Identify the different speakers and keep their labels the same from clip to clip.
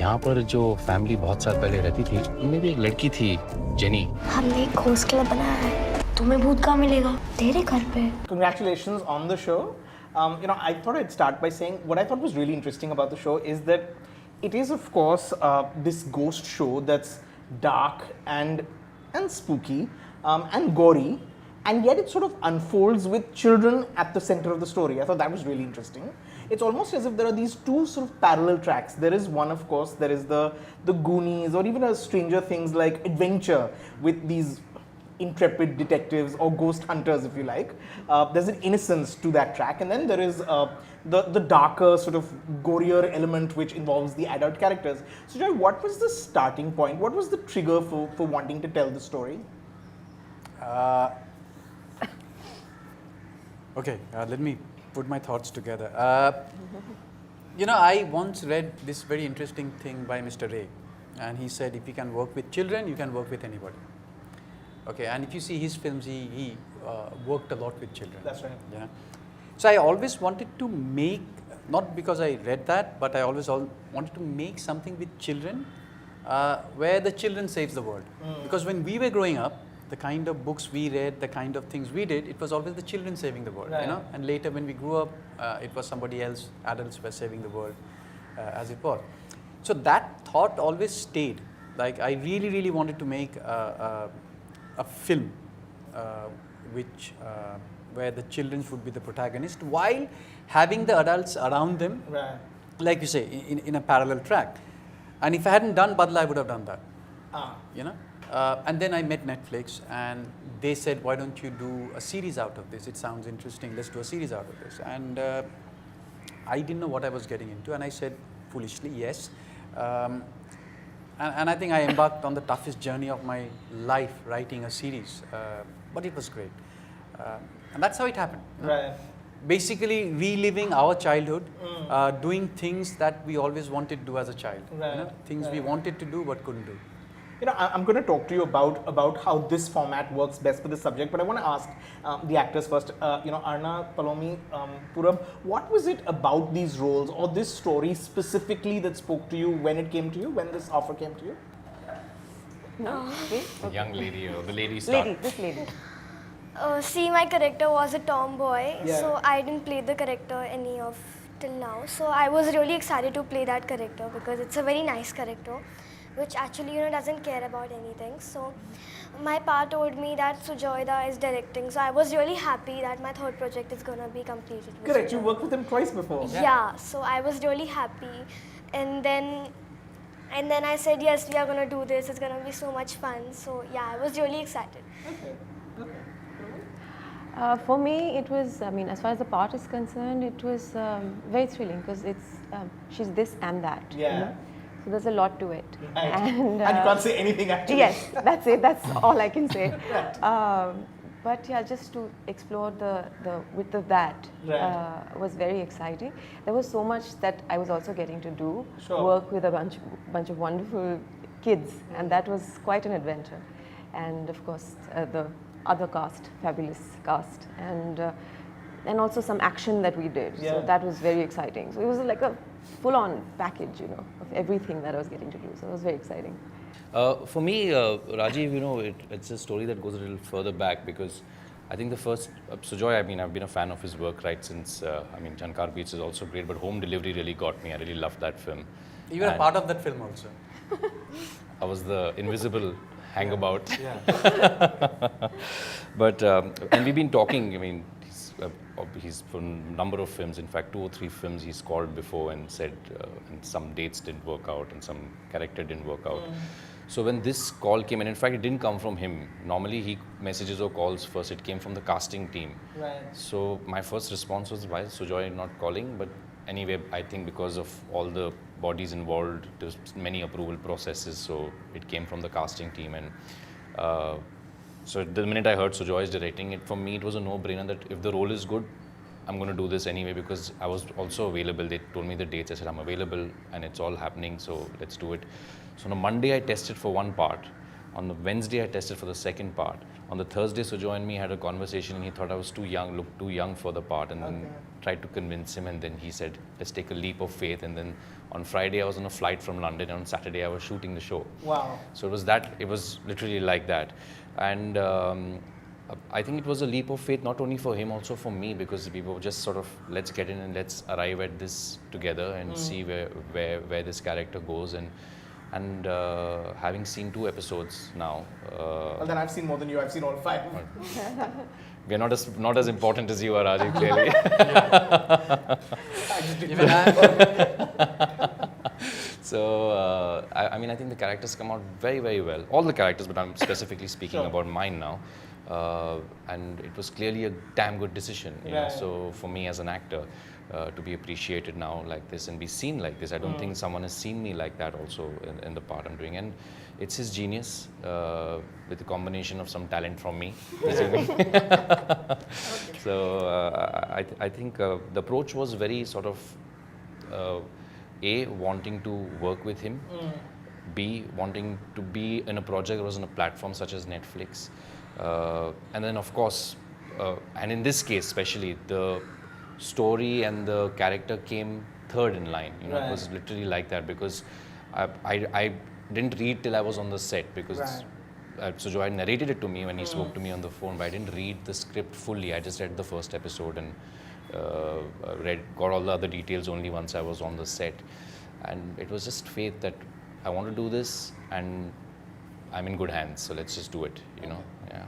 Speaker 1: यहाँ पर जो फैमिली बहुत साल पहले रहती थी, उनमें भी एक लड़की थी, जेनी।
Speaker 2: हमने एक घोस्ट क्लब बनाया है, तुम्हें भूत कहाँ मिलेगा? तेरे घर पे।
Speaker 3: Congratulations on the show. I thought I'd start by saying what I thought was really interesting about the show is that it is, of course, this ghost show that's dark and spooky and gory, and yet it sort of unfolds with children at the center of the story. I thought that was really interesting. It's almost as if there are these two sort of parallel tracks. There is one, of course, there is the Goonies, or even a Stranger Things like adventure with these intrepid detectives or ghost hunters, if you like. There's an innocence to that track, and then there is the darker, sort of gorier element which involves the adult characters. So, Sujoy, what was the starting point? What was the trigger for wanting to tell the story?
Speaker 4: Okay, let me put my thoughts together. I once read this very interesting thing by Mr. Ray, and he said, if you can work with children, you can work with anybody. Okay, and if you see his films, he worked a lot with children.
Speaker 3: That's right.
Speaker 4: Yeah. So I always wanted to make, not because I read that, but I always wanted to make something with children where the children saves the world. Because when we were growing up, the kind of books we read, the kind of things we did, it was always the children saving the world,
Speaker 3: right.
Speaker 4: And later when we grew up, it was somebody else, adults were saving the world as it was. So that thought always stayed. Like I really, really wanted to make a film which where the children would be the protagonist while having the adults around them,
Speaker 3: Right.
Speaker 4: like you say, in a parallel track. And if I hadn't done Badla, I would have done that. And then I met Netflix, and they said, why don't you do a series out of this? It sounds interesting, let's do a series out of this. And I didn't know what I was getting into, and I said foolishly, yes. And I think I embarked on the toughest journey of my life, writing a series, but it was great. And that's how it happened.
Speaker 3: Right.
Speaker 4: Basically reliving our childhood, doing things that we always wanted to do as a child.
Speaker 3: Right.
Speaker 4: Things we wanted to do but couldn't do.
Speaker 3: I'm going to talk to you about how this format works best for the subject, but I want to ask the actors first. Arna, Palomi, Purab, what was it about these roles or this story specifically that spoke to you when it came to you, when this offer came to you?
Speaker 2: No.
Speaker 1: The young lady, or the lady
Speaker 5: This lady.
Speaker 2: See, my character was a tomboy,
Speaker 3: Yeah.
Speaker 2: so I didn't play the character any of till now. So I was really excited to play that character because it's a very nice character, which actually doesn't care about anything. So my pa told me that Sujoy is directing, so I was really happy that my third project is gonna be completed with
Speaker 3: Correct, you
Speaker 2: Sujoy.
Speaker 3: worked with him twice before.
Speaker 2: Yeah, so I was really happy, and then I said, yes, we are gonna do this, it's gonna be so much fun. So yeah, I was really excited.
Speaker 3: Okay.
Speaker 5: For me, it was, as far as the part is concerned, it was very thrilling because it's, she's this and that.
Speaker 3: Yeah.
Speaker 5: So there's a lot to it.
Speaker 3: Right.
Speaker 5: And
Speaker 3: you can't say anything actually.
Speaker 5: yes, that's it. That's all I can say. But yeah, just to explore the width of that was very exciting. There was so much that I was also getting to do,
Speaker 3: Sure.
Speaker 5: work with a bunch of wonderful kids, and that was quite an adventure. And of course, the other cast, fabulous cast, and also some action that we did.
Speaker 3: Yeah.
Speaker 5: So that was very exciting. So it was like a full-on package, of everything that I was getting to do. So it was very exciting.
Speaker 1: For me, Rajeev, it's a story that goes a little further back because I think the first, Sujoy, I've been a fan of his work right since, Chankar Beats is also great, but Home Delivery really got me. I really loved that film.
Speaker 4: You were a part of that film also.
Speaker 1: I was the invisible hangabout.
Speaker 4: Yeah.
Speaker 1: But, and we've been talking, he's for a number of films, in fact 2 or 3 films he's called before and said and some dates didn't work out and some character didn't work out. So when this call came in fact it didn't come from him. Normally he messages or calls first, it came from the casting team.
Speaker 3: Right.
Speaker 1: So my first response was, why is Sujoy not calling? But anyway, I think because of all the bodies involved, there's many approval processes, so it came from the casting team. And so the minute I heard Sujoy is directing it, for me it was a no-brainer that if the role is good, I'm going to do this anyway because I was also available. They told me the dates, I said I'm available and it's all happening, so let's do it. So on a Monday I tested for one part. On the Wednesday I tested for the second part. On the Thursday Sujoy and me had a conversation and he thought I was too young, looked too young for the part, and then tried to convince him, and then he said, let's take a leap of faith. And then on Friday I was on a flight from London, and on Saturday I was shooting the show.
Speaker 3: Wow.
Speaker 1: So it was literally like that. And I think it was a leap of faith, not only for him, also for me, because we were just sort of, let's get in and let's arrive at this together and see where this character goes. And having seen 2 episodes now.
Speaker 3: Well, then I've seen more than you. I've seen all 5.
Speaker 1: We're not as important as you are, Rajeev, clearly.
Speaker 4: Even I,
Speaker 1: So, I mean, I think the characters come out very, very well. All the characters, but I'm specifically speaking
Speaker 3: Sure.
Speaker 1: about mine now. And it was clearly a damn good decision. You know?
Speaker 3: Right.
Speaker 1: So, for me as an actor, to be appreciated now like this and be seen like this, I don't think someone has seen me like that also in the part I'm doing. And it's his genius with a combination of some talent from me, presuming. So, I think the approach was very sort of wanting to work with him, B, wanting to be in a project that was on a platform such as Netflix, and then of course, and in this case especially, the story and the character came third in line. You know, it was literally like that, because I didn't read till I was on the set, because Sujoy narrated it to me when he spoke to me on the phone, but I didn't read the script fully. I just read the first episode and got all the other details only once I was on the set. And it was just faith that I want to do this and I'm in good hands, so let's just do it, you know. Yeah.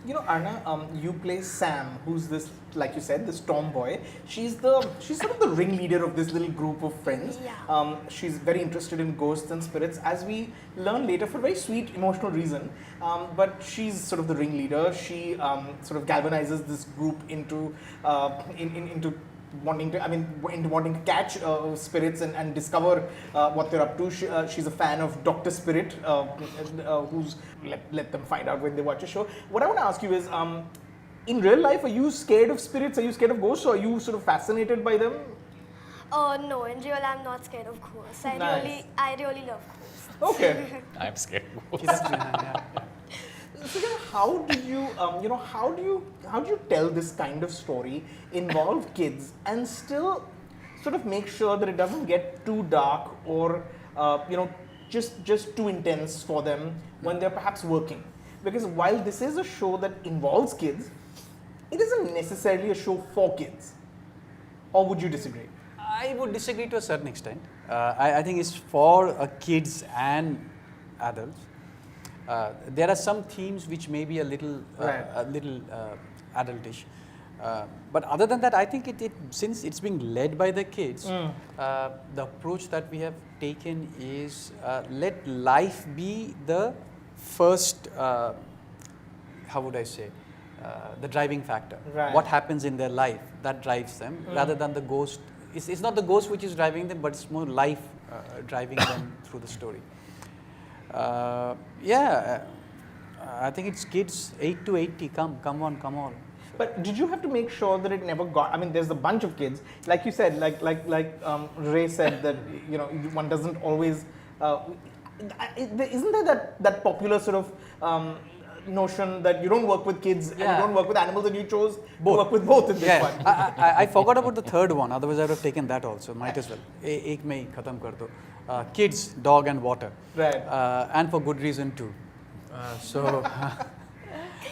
Speaker 3: You know, Arna, you play Sam, who's this, like you said, this tomboy. She's sort of the ringleader of this little group of friends.
Speaker 2: Yeah.
Speaker 3: She's very interested in ghosts and spirits, as we learn later for a very sweet, emotional reason. But she's sort of the ringleader. She sort of galvanizes this group into wanting to catch spirits and discover what they're up to. She's a fan of Dr. Spirit, who's let them find out when they watch a show. What I want to ask you is, in real life, are you scared of spirits? Are you scared of ghosts? Or are you sort of fascinated by them?
Speaker 2: No, in real I'm not scared of ghosts.
Speaker 3: Nice.
Speaker 2: I really love ghosts.
Speaker 3: Okay.
Speaker 1: I'm scared.
Speaker 3: So how do you, how do you tell this kind of story, involve kids, and still sort of make sure that it doesn't get too dark or, just too intense for them when they're perhaps working? Because while this is a show that involves kids, it isn't necessarily a show for kids. Or would you disagree?
Speaker 4: I would disagree to a certain extent. I think it's for kids and adults. There are some themes which may be a little adultish. But other than that, I think since it's being led by the kids, the approach that we have taken is let life be the first, how would I say, the driving factor.
Speaker 3: Right.
Speaker 4: What happens in their life, that drives them, rather than the ghost. It's not the ghost which is driving them, but it's more life driving them through the story. I think it's kids 8 to 80, come on.
Speaker 3: But did you have to make sure that it never got? I mean, there's a bunch of kids, like you said, like Ray said, that one doesn't always. Isn't there that popular sort of notion that you don't work with kids and you don't work with animals, and you chose to work with both in this one?
Speaker 4: I forgot about the third one. Otherwise, I would have taken that also. Might as well. Ek mein hi khatam kar do. Kids, dog, and water.
Speaker 3: Right.
Speaker 4: And for good reason too.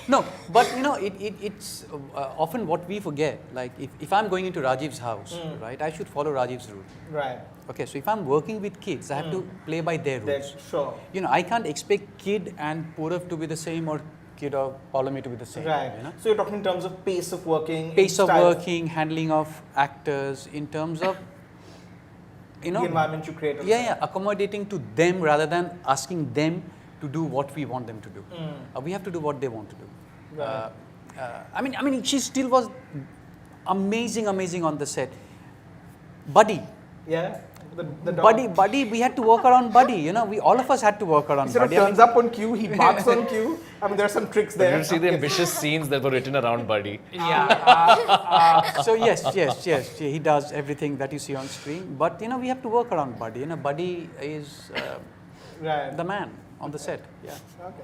Speaker 4: No, but it's often what we forget. Like if I'm going into Rajeev's house, right, I should follow Rajeev's rule.
Speaker 3: Right.
Speaker 4: Okay, so if I'm working with kids, I have to play by their rules.
Speaker 3: Sure.
Speaker 4: I can't expect kid and Purav to be the same or kid or Palami to be the same.
Speaker 3: Right. So you're talking in terms of pace of working.
Speaker 4: Pace of working, handling of actors, in terms of
Speaker 3: the environment you create.
Speaker 4: Accommodating to them rather than asking them to do what we want them to do. We have to do what they want to do.
Speaker 3: Right.
Speaker 4: I mean, she still was amazing on the set. Buddy.
Speaker 3: Yeah. The dog.
Speaker 4: Buddy, we had to work around Buddy. We all of us had to work around
Speaker 3: He sort of
Speaker 4: Buddy.
Speaker 3: turns up on cue. He barks on cue. I mean, there are some tricks there.
Speaker 1: Did you see the ambitious scenes that were written around Buddy?
Speaker 4: So yes, he does everything that you see on screen. But we have to work around Buddy. Buddy is
Speaker 3: Right.
Speaker 4: the man on the set. Yeah.
Speaker 3: Okay.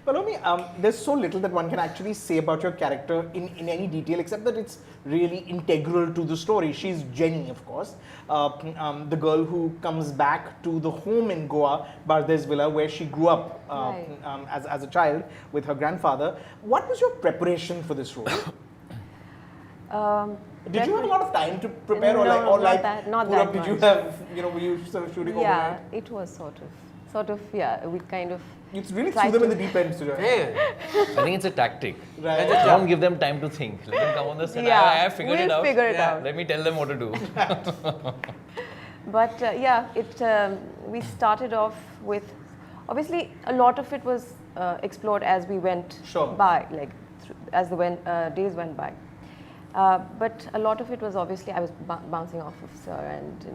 Speaker 3: Palome, there's so little that one can actually say about your character in any detail, except that it's really integral to the story. She's Jenny, of course, the girl who comes back to the home in Goa, Bardez Villa, where she grew up
Speaker 5: Right.
Speaker 3: as a child with her grandfather. What was your preparation for this role? Did you have a lot of time to prepare,
Speaker 5: No,
Speaker 3: or
Speaker 5: not
Speaker 3: like
Speaker 5: that- not
Speaker 3: Purab,
Speaker 5: that
Speaker 3: did you
Speaker 5: much.
Speaker 3: have, were you sort of shooting
Speaker 5: Yeah,
Speaker 3: overnight?
Speaker 5: it was sort of, yeah, we kind of.
Speaker 3: It's really
Speaker 5: Try
Speaker 3: threw them in
Speaker 5: to-
Speaker 3: the deep end, Sujoy.
Speaker 1: I think it's a tactic.
Speaker 3: Right.
Speaker 1: Don't give them time to think. Let them come on the set.
Speaker 5: Yeah,
Speaker 1: I have figured it
Speaker 5: we'll
Speaker 1: out.
Speaker 5: figure it out.
Speaker 1: Let me tell them what to do.
Speaker 5: But yeah, we started off with, obviously a lot of it was explored as we went
Speaker 3: Sure.
Speaker 5: by, like as the days went by. But a lot of it was obviously I was bouncing off of Sir, and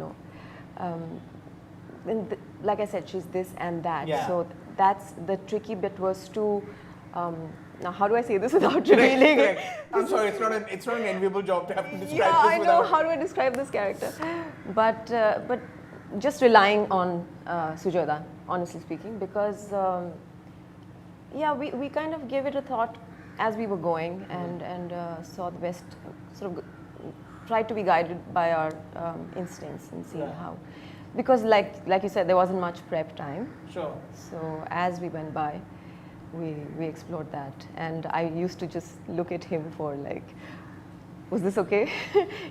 Speaker 5: like I said, she's this and that.
Speaker 3: Yeah.
Speaker 5: So that's the tricky bit was to. Now, how do I say this without revealing it?
Speaker 3: Correct. I'm sorry, it's not an enviable job to have to describe
Speaker 5: Yeah,
Speaker 3: this
Speaker 5: I know.
Speaker 3: without.
Speaker 5: How do I describe this character? But just relying on Sujoy, honestly speaking, because yeah, we kind of gave it a thought as we were going and saw the best, sort of tried to be guided by our instincts and seeing
Speaker 3: Right.
Speaker 5: how, because like you said, there wasn't much prep time.
Speaker 3: Sure.
Speaker 5: So as we went by, we explored that, and I used to just look at him for like, was this okay?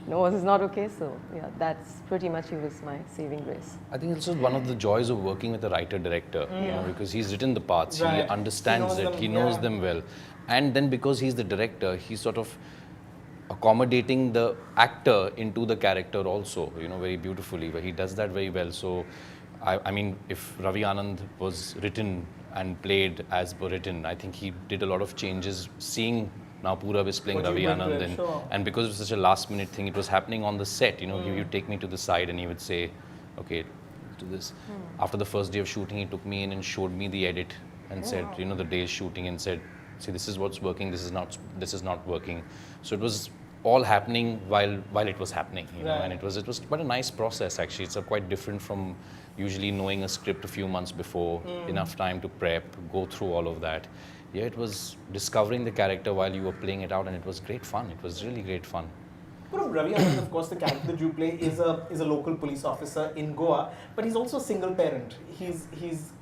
Speaker 5: No, was this not okay? So yeah, that's pretty much he was my saving grace.
Speaker 1: I think it's just one of the joys of working with a writer-director, because he's written the parts, he
Speaker 3: Right.
Speaker 1: understands
Speaker 3: He knows
Speaker 1: it,
Speaker 3: them,
Speaker 1: he knows
Speaker 3: yeah.
Speaker 1: them well. And then because he's the director, he's sort of accommodating the actor into the character also, very beautifully, where he does that very well. So, I mean, if Ravi Anand was written and played as per written, I think he did a lot of changes, seeing now Purab is playing
Speaker 3: What you
Speaker 1: Ravi
Speaker 3: went
Speaker 1: Anand,
Speaker 3: with, sure.
Speaker 1: and because it was such a last minute thing, it was happening on the set, he would take me to the side and he would say, okay, do this. After the first day of shooting, he took me in and showed me the edit and said, the day's shooting, and said, see, this is what's working, this is not working. So it was all happening while it was happening,
Speaker 3: Right.
Speaker 1: and it was quite a nice process actually. It's quite different from usually knowing a script a few months before, enough time to prep, go through all of that. Yeah, it was discovering the character while you were playing it out, and it was great fun. It was really great fun.
Speaker 3: Ravi Anand, of course, the character that you play is a local police officer in Goa, but he's also a single parent. He's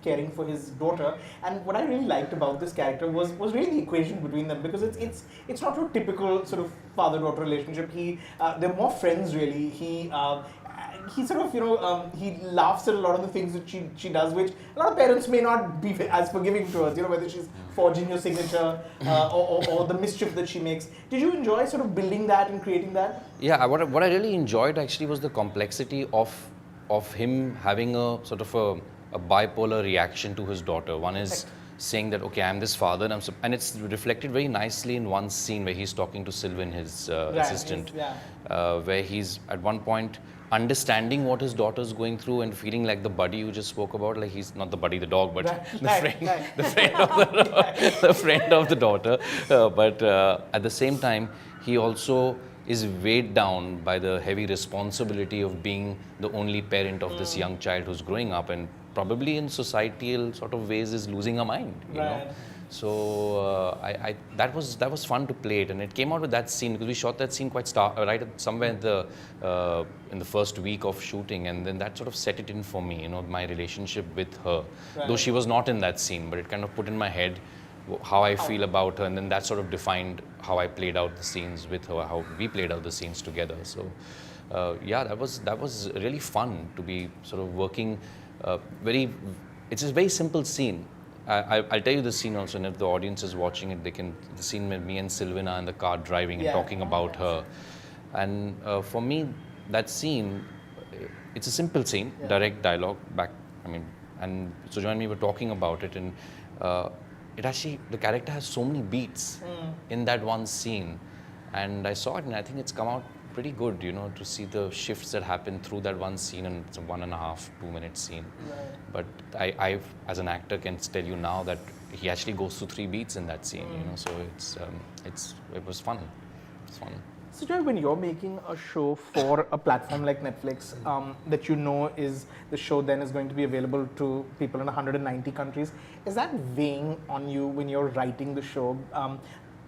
Speaker 3: caring for his daughter, and what I really liked about this character was really the equation between them, because it's not your typical sort of father-daughter relationship. They're more friends really. He sort of, he laughs at a lot of the things that she does, which a lot of parents may not be as forgiving towards, whether she's forging your signature or the mischief that she makes. Did you enjoy sort of building that and creating that?
Speaker 1: Yeah, what I really enjoyed actually was the complexity of him having a sort of a bipolar reaction to his daughter. One is saying that, okay, I'm this father, and it's reflected very nicely in one scene where he's talking to Sylvain, his assistant, where he's at one point understanding what his daughter's going through and feeling like the buddy you just spoke about, like he's not the buddy, the dog, but the friend of the daughter. But at the same time, he also is weighed down by the heavy responsibility of being the only parent of this young child who's growing up, and probably in societal sort of ways is losing her mind, you know. So that was fun to play it, and it came out with that scene because we shot that scene quite right at somewhere in the first week of shooting, and then that sort of set it in for me, my relationship with her. Though she was not in that scene, but it kind of put in my head how I feel about her, and then that sort of defined how I played out the scenes with her, how we played out the scenes together. So yeah, that was really fun to be sort of working. It's a very simple scene. I'll tell you the scene also, and if the audience is watching it, the scene with me and Sylvain are in the car driving and talking about her. And for me, that scene, it's a simple scene, direct dialogue back, and Sujoy and me were talking about it, and it actually, the character has so many beats in that one scene. And I saw it, and I think it's come out pretty good, to see the shifts that happen through that one scene, and it's a 1.5, 2 minute scene. But I, as an actor, can tell you now that he actually goes through 3 beats in that scene, so it was fun. It's fun.
Speaker 3: Sujoy, when you're making a show for a platform like Netflix, that you know is the show then is going to be available to people in 190 countries, is that weighing on you when you're writing the show?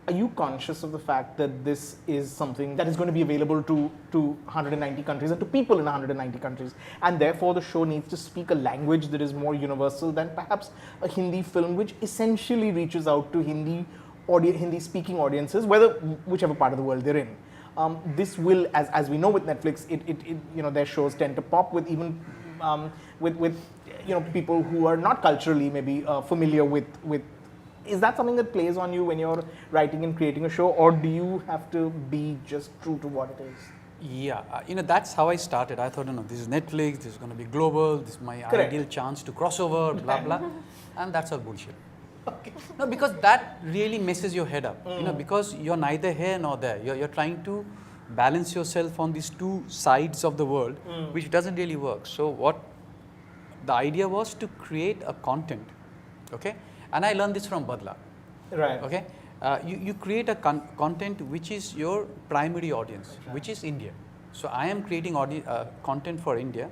Speaker 3: Are you conscious of the fact that this is something that is going to be available to 190 countries and to people in 190 countries, and therefore the show needs to speak a language that is more universal than perhaps a Hindi film, which essentially reaches out to Hindi-speaking audiences, whichever part of the world they're in. This will, as we know with Netflix, their shows tend to pop with even with people who are not culturally maybe familiar with. Is that something that plays on you when you're writing and creating a show, or do you have to be just true to what it is?
Speaker 4: Yeah, that's how I started. I thought, this is Netflix, this is going to be global, this is my ideal chance to cross over, blah, blah. And that's all bullshit.
Speaker 3: Okay.
Speaker 4: No, because that really messes your head up, because you're neither here nor there. You're trying to balance yourself on these two sides of the world, which doesn't really work. So what the idea was to create a content, okay? And I learned this from Badla.
Speaker 3: Right.
Speaker 4: Okay. You create a content which is your primary audience, which is India. So I am creating content for India.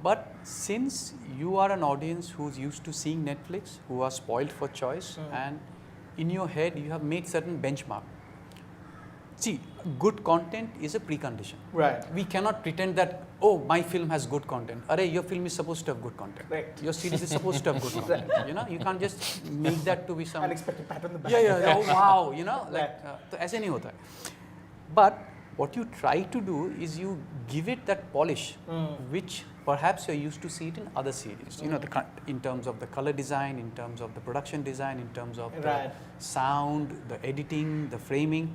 Speaker 4: But since you are an audience who's used to seeing Netflix, who are spoiled for choice, and in your head you have made certain benchmark. See, good content is a precondition.
Speaker 3: Right.
Speaker 4: We cannot pretend that, oh, my film has good content. Arey, your film is supposed to have good content.
Speaker 3: Right.
Speaker 4: Your series is supposed to have good content. You can't just make that to be some
Speaker 3: Unexpected pat on the back.
Speaker 4: Yeah. Oh, wow. तो ऐसे नहीं होता है. But what you try to do is you give it that polish, which perhaps you're used to see it in other series. In terms of the color design, in terms of the production design, in terms of the sound, the editing, the framing.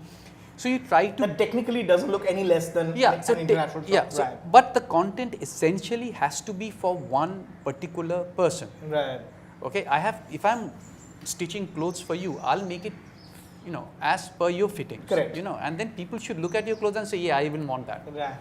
Speaker 4: So you try to.
Speaker 3: That technically doesn't look any less than an international show.
Speaker 4: Yeah. So, but the content essentially has to be for one particular person.
Speaker 3: Right.
Speaker 4: Okay. If I'm stitching clothes for you, I'll make it, as per your fittings.
Speaker 3: Correct.
Speaker 4: And then people should look at your clothes and say, yeah, I even want that.
Speaker 3: Right.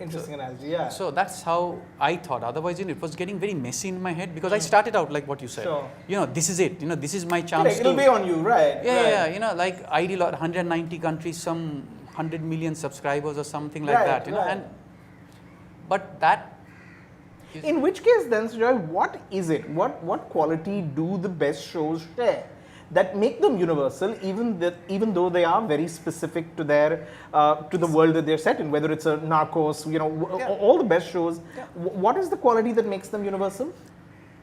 Speaker 3: Interesting analogy, yeah.
Speaker 4: So that's how I thought. Otherwise, it was getting very messy in my head because I started out like what you said.
Speaker 3: Sure.
Speaker 4: This is it. This is my chance.
Speaker 3: Correct. It'll be on you, right?
Speaker 4: Yeah. Like ideal 190 countries, some 100 million subscribers or something like that. But that.
Speaker 3: In which case, then, Sujoy, what is it? What quality do the best shows share that make them universal, even though they are very specific to their to the world that they're set in, whether it's a Narcos, all the best shows. Yeah. What is the quality that makes them universal,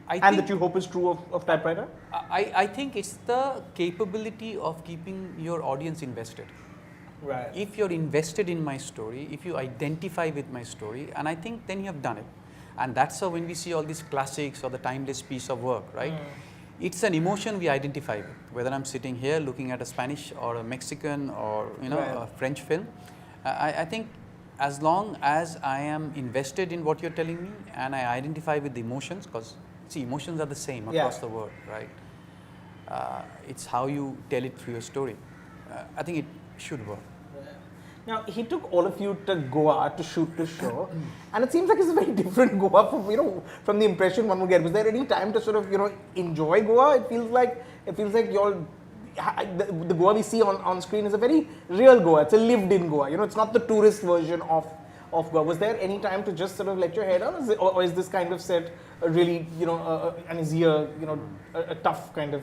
Speaker 3: and that you hope is true of Typewriter?
Speaker 4: I think it's the capability of keeping your audience invested.
Speaker 3: Right.
Speaker 4: If you're invested in my story, if you identify with my story, and I think then you have done it. And that's how when we see all these classics or the timeless piece of work, right? It's an emotion we identify with, whether I'm sitting here looking at a Spanish or a Mexican or a French film. I think as long as I am invested in what you're telling me and I identify with the emotions, because see, emotions are the same across the world, right? It's how you tell it through your story. I think it should work.
Speaker 3: Now, he took all of you to Goa to shoot this show, and it seems like it's a very different Goa from the impression one would get. Was there any time to sort of enjoy Goa? It feels like you're the Goa we see on screen is a very real Goa. It's a lived-in Goa. It's not the tourist version of Goa. Was there any time to just sort of let your head down, or is this kind of set a really an easier a tough kind of?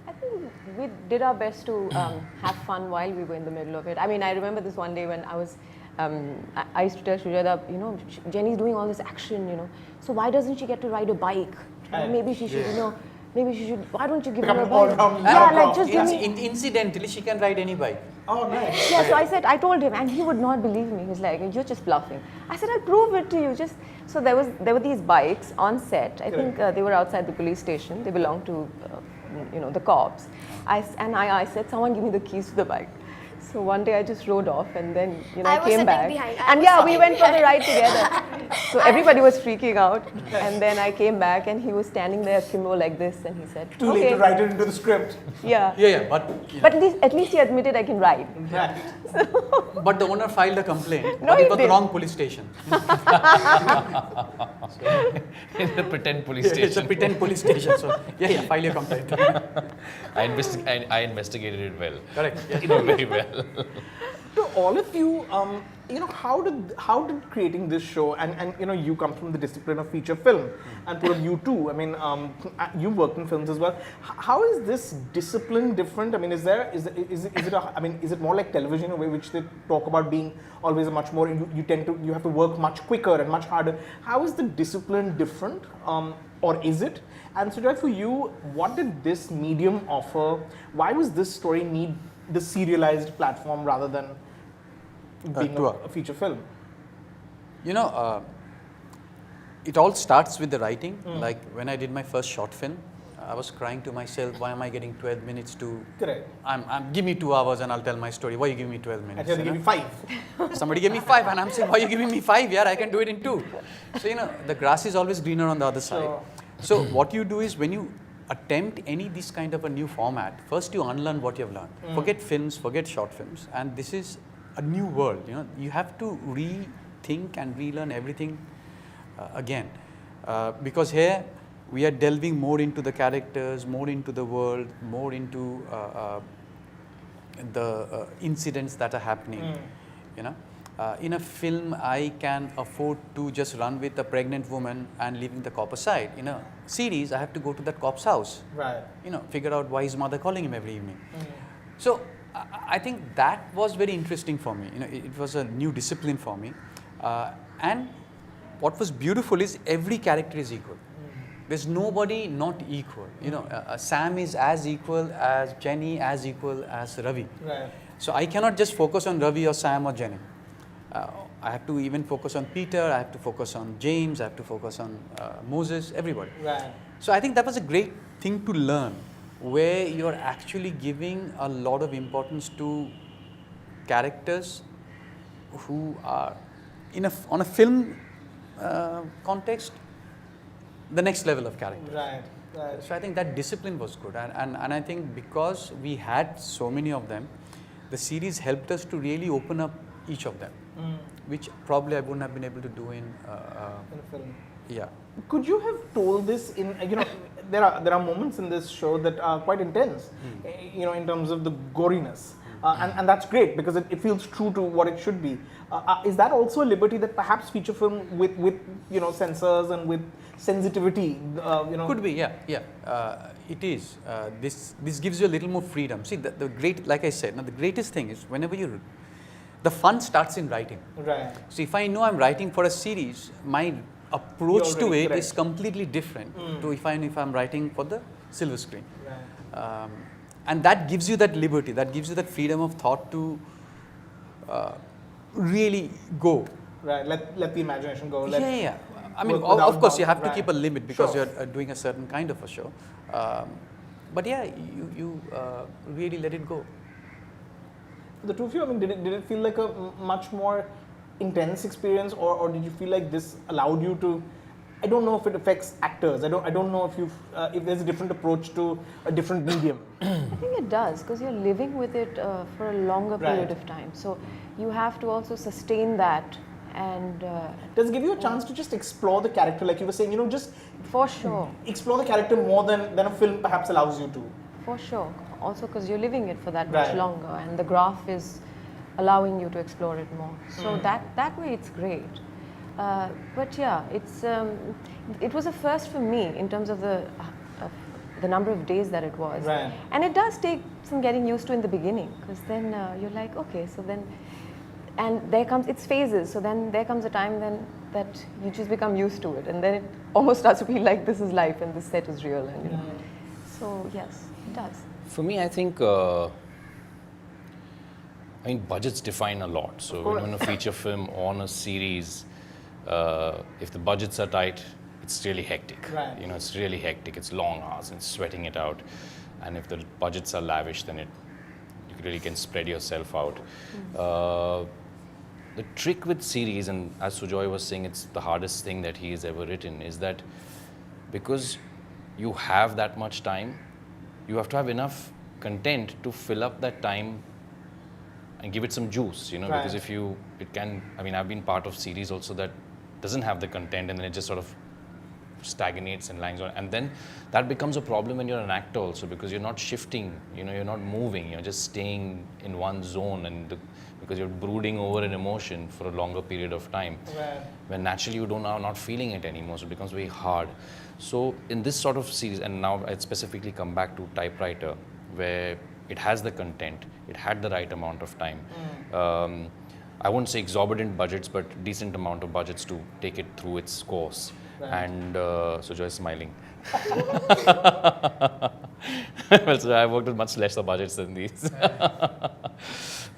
Speaker 5: I think we did our best to have fun while we were in the middle of it. I mean, I remember this one day when I was, I used to tell Sujoy that, Jenny's doing all this action, so why doesn't she get to ride a bike? Maybe she should, maybe she should, why don't you give her a bike?
Speaker 4: Just give me. Incidentally, she can ride any bike.
Speaker 3: Oh, nice.
Speaker 5: Yeah, so I told him, and he would not believe me. He was like, you're just bluffing. I said, I'll prove it to you. So there were these bikes on set. I think they were outside the police station. They belonged to the cops. I said, someone give me the keys to the bike. So one day I just rode off, and then I came back. And we went for the ride together. So everybody was freaking out, and then I came back, and he was standing there akimbo like this, and he said,
Speaker 3: "Too late to write it into the script."
Speaker 4: Yeah.
Speaker 5: But at least he admitted I can ride.
Speaker 3: Right.
Speaker 4: But the owner filed a complaint.
Speaker 5: No,
Speaker 4: but he
Speaker 5: he
Speaker 4: got the
Speaker 5: didn't.
Speaker 4: wrong police station.
Speaker 1: In the pretend police station.
Speaker 4: It's a pretend police station. So file your complaint.
Speaker 1: I investigated it well.
Speaker 4: Correct.
Speaker 1: Very well. well.
Speaker 3: To all of you, how did creating this show, and you come from the discipline of feature film, and Purav, you too. I mean, you worked in films as well. How is this discipline different? I mean, is it more like television in a way which they talk about being always a much more, you have to work much quicker and much harder. How is the discipline different, or is it? And Sujoy, for you, what did this medium offer? Why was this story need the serialized platform rather than being a feature film?
Speaker 4: It all starts with the writing. Like when I did my first short film, I was crying to myself, why am I getting 12 minutes to...
Speaker 3: Correct.
Speaker 4: Give me 2 hours and I'll tell my story. Why are you giving me 12 minutes?
Speaker 3: I give me 5.
Speaker 4: Somebody gave me 5 and I'm saying, why are you giving me 5? Yeah, I can do it in 2. So, the grass is always greener on the other side.
Speaker 3: Sure.
Speaker 4: So what you do is when you attempt this kind of a new format, first you unlearn what you have learned. Forget films, forget short films. And this is a new world. You have to rethink and relearn everything again. Because here we are delving more into the characters, more into the world, more into the incidents that are happening. In a film, I can afford to just run with a pregnant woman and leaving the cop aside. In a series, I have to go to that cop's house.
Speaker 3: Right.
Speaker 4: Figure out why his mother calling him every evening. So I think that was very interesting for me. It was a new discipline for me. And what was beautiful is every character is equal. There's nobody not equal. Sam is as equal as Jenny, as equal as Ravi.
Speaker 3: Right.
Speaker 4: So I cannot just focus on Ravi or Sam or Jenny. I have to even focus on Peter, I have to focus on James, I have to focus on Moses, everybody.
Speaker 3: Right.
Speaker 4: So I think that was a great thing to learn, where you're actually giving a lot of importance to characters who are, on a film context, the next level of character.
Speaker 3: Right.
Speaker 4: So I think that discipline was good, and I think because we had so many of them, the series helped us to really open up each of them, which probably I wouldn't have been able to do in
Speaker 3: a film.
Speaker 4: Yeah.
Speaker 3: Could you have told this in, there are moments in this show that are quite intense, in terms of the goriness. And that's great because it feels true to what it should be. Is that also a liberty that perhaps feature film with censors and with sensitivity,
Speaker 4: Could be, yeah. It is. This gives you a little more freedom. See, the great, like I said, now the greatest thing is whenever the fun starts in writing.
Speaker 3: Right.
Speaker 4: So if I know I'm writing for a series, my approach to it
Speaker 3: correct.
Speaker 4: is completely different to if I'm writing for the silver screen.
Speaker 3: Right.
Speaker 4: And that gives you that liberty, that gives you that freedom of thought to really go.
Speaker 3: Right. Let the imagination go.
Speaker 4: Yeah. I mean,
Speaker 3: work without
Speaker 4: of course, you have to
Speaker 3: right.
Speaker 4: keep a limit because
Speaker 3: Sure.
Speaker 4: you're doing a certain kind of a show. But yeah, you really let it go.
Speaker 3: The two of you, I mean, did it feel like a much more intense experience, or did you feel like this allowed you to? I don't know if it affects actors. I don't know if there's a different approach to a different medium.
Speaker 5: I think it does because you're living with it for a longer period
Speaker 3: Right.
Speaker 5: of time. So you have to also sustain that, and
Speaker 3: Does it give you a chance to just explore the character, like you were saying, just
Speaker 5: for sure,
Speaker 3: explore the character more than a film perhaps allows you to?
Speaker 5: for sure. Also because you're living it for that
Speaker 3: Right.
Speaker 5: much longer, and the graph is allowing you to explore it more. So that way it's great. But yeah, it was a first for me in terms of the number of days that it was.
Speaker 3: Right.
Speaker 5: And it does take some getting used to in the beginning, because then you're like, okay, so then, and there comes, it's phases, so then there comes a time then that you just become used to it, and then it almost starts to feel like this is life and this set is real, and so yes, it does.
Speaker 1: For me, I think, budgets define a lot. So when you're in a feature film or on a series, if the budgets are tight, it's really hectic.
Speaker 3: Right.
Speaker 1: It's really hectic. It's long hours and sweating it out. And if the budgets are lavish, then you really can spread yourself out. The trick with series, and as Sujoy was saying, it's the hardest thing that he has ever written, is that because you have that much time, you have to have enough content to fill up that time and give it some juice,
Speaker 3: Right.
Speaker 1: because I've been part of series also that doesn't have the content and then it just sort of stagnates and lands on. And then that becomes a problem when you're an actor also, because you're not shifting, you're not moving, you're just staying in one zone, and because you're brooding over an emotion for a longer period of time.
Speaker 3: Right.
Speaker 1: When naturally you are not feeling it anymore, so it becomes very hard. So in this sort of series, and now I specifically come back to Typewriter, where it has the content, it had the right amount of time. I won't say exorbitant budgets, but decent amount of budgets to take it through its course.
Speaker 3: Right.
Speaker 1: And Sujoy is smiling. Well, so I worked with much lesser budgets than these.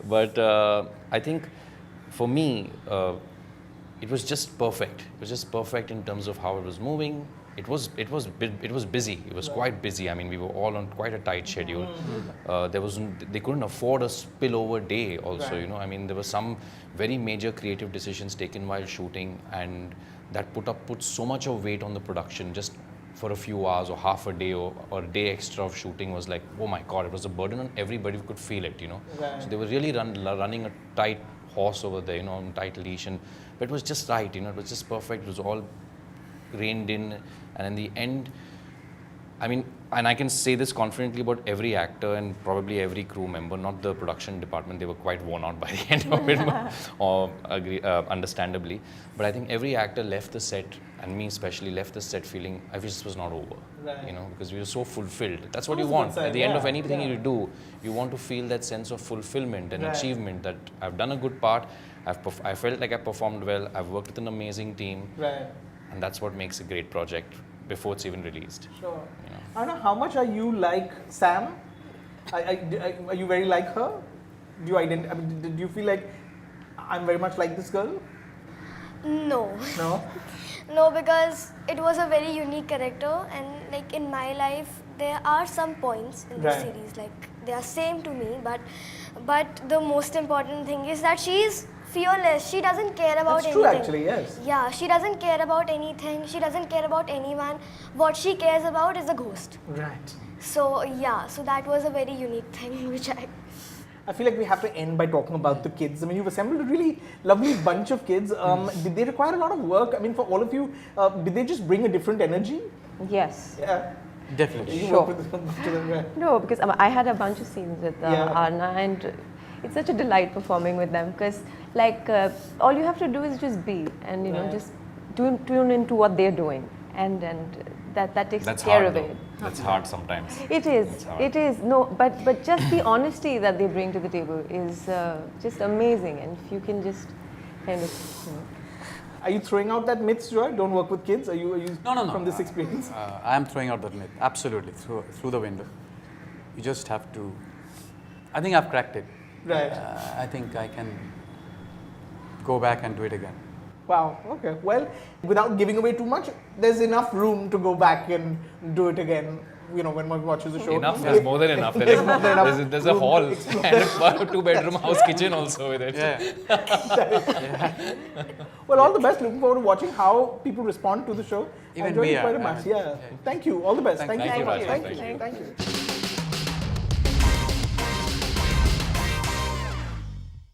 Speaker 1: But I think for me, it was just perfect. It was just perfect in terms of how it was moving. It was busy. It was quite busy. I mean, we were all on quite a tight schedule. They couldn't afford a spillover day also,
Speaker 3: Right.
Speaker 1: I mean, there were some very major creative decisions taken while shooting, and that put so much of weight on the production just for a few hours or half a day or a day extra of shooting was like, oh my God, it was a burden on everybody who could feel it,
Speaker 3: Right.
Speaker 1: So they were really running a tight horse over there, on tight leash, but it was just right, it was just perfect. It was all reined in, and in the end, I mean, and I can say this confidently about every actor and probably every crew member, not the production department, they were quite worn out by the end of it, or understandably. But I think every actor left the set, and me especially, left the set feeling, I wish this was not over,
Speaker 3: Right.
Speaker 1: because we were so fulfilled. That's what
Speaker 3: That
Speaker 1: you
Speaker 3: was a good
Speaker 1: want.
Speaker 3: sign,
Speaker 1: At the end of
Speaker 3: yeah,
Speaker 1: anything
Speaker 3: yeah.
Speaker 1: you do, you want to feel that sense of fulfillment and
Speaker 3: Right.
Speaker 1: achievement, that I've done a good part, I felt like I performed well, I've worked with an amazing team,
Speaker 3: Right.
Speaker 1: and that's what makes a great project before it's even released.
Speaker 3: Sure.
Speaker 1: You know.
Speaker 3: I don't know, how much are you like Sam? Are you very like her? Do you feel like I'm very much like this girl?
Speaker 2: No.
Speaker 3: No?
Speaker 2: No, because it was a very unique character, and like in my life, there are some points in the
Speaker 3: Right.
Speaker 2: series, like they are same to me, but the most important thing is that she is fearless. She doesn't care about
Speaker 3: That's
Speaker 2: anything.
Speaker 3: true, actually, yes.
Speaker 2: Yeah, she doesn't care about anything. She doesn't care about anyone. What she cares about is a ghost.
Speaker 3: Right.
Speaker 2: So yeah, so that was a very unique thing which
Speaker 3: I feel like we have to end by talking about the kids. I mean, you've assembled a really lovely bunch of kids. Did they require a lot of work? I mean, for all of you, did they just bring a different energy?
Speaker 5: Yes.
Speaker 3: Yeah.
Speaker 4: Definitely.
Speaker 3: You
Speaker 5: Sure.
Speaker 3: work with them, right?
Speaker 5: No, because I had a bunch of scenes with
Speaker 3: Yeah.
Speaker 5: Arna, and it's such a delight performing with them, because all you have to do is just be, and
Speaker 3: Right.
Speaker 5: just tune into what they're doing, and that takes
Speaker 1: That's
Speaker 5: care
Speaker 1: hard
Speaker 5: of
Speaker 1: though.
Speaker 5: it.
Speaker 1: That's hard sometimes.
Speaker 5: It is.
Speaker 1: It's hard.
Speaker 5: It is. No, but just the honesty that they bring to the table is just amazing, and if you can just kind of.
Speaker 3: Are you throwing out that myth, Joy? Don't work with kids? Are you
Speaker 4: No.
Speaker 3: from this experience?
Speaker 4: I am throwing out that myth, absolutely, through the window. You just have to, I think I've cracked it.
Speaker 3: Right.
Speaker 4: I think I can go back and do it again.
Speaker 3: Wow, okay. Well, without giving away too much, there's enough room to go back and do it again, when one watches the show.
Speaker 1: Enough, there's more than enough.
Speaker 3: There's more than enough
Speaker 1: There's a
Speaker 3: room to
Speaker 1: hall
Speaker 3: explore.
Speaker 1: and a 2-bedroom house kitchen also with it.
Speaker 4: Yeah.
Speaker 3: Well, all the best. Looking forward to watching how people respond to the show.
Speaker 4: Even
Speaker 3: I enjoyed
Speaker 4: we
Speaker 3: it quite
Speaker 4: are.
Speaker 3: a much. Yeah. Thank you. All the best.
Speaker 4: Thank
Speaker 3: you
Speaker 1: you,
Speaker 3: so much.
Speaker 1: Rajeev.
Speaker 3: Thank
Speaker 1: Thank
Speaker 3: you.
Speaker 1: you.
Speaker 3: Thank you.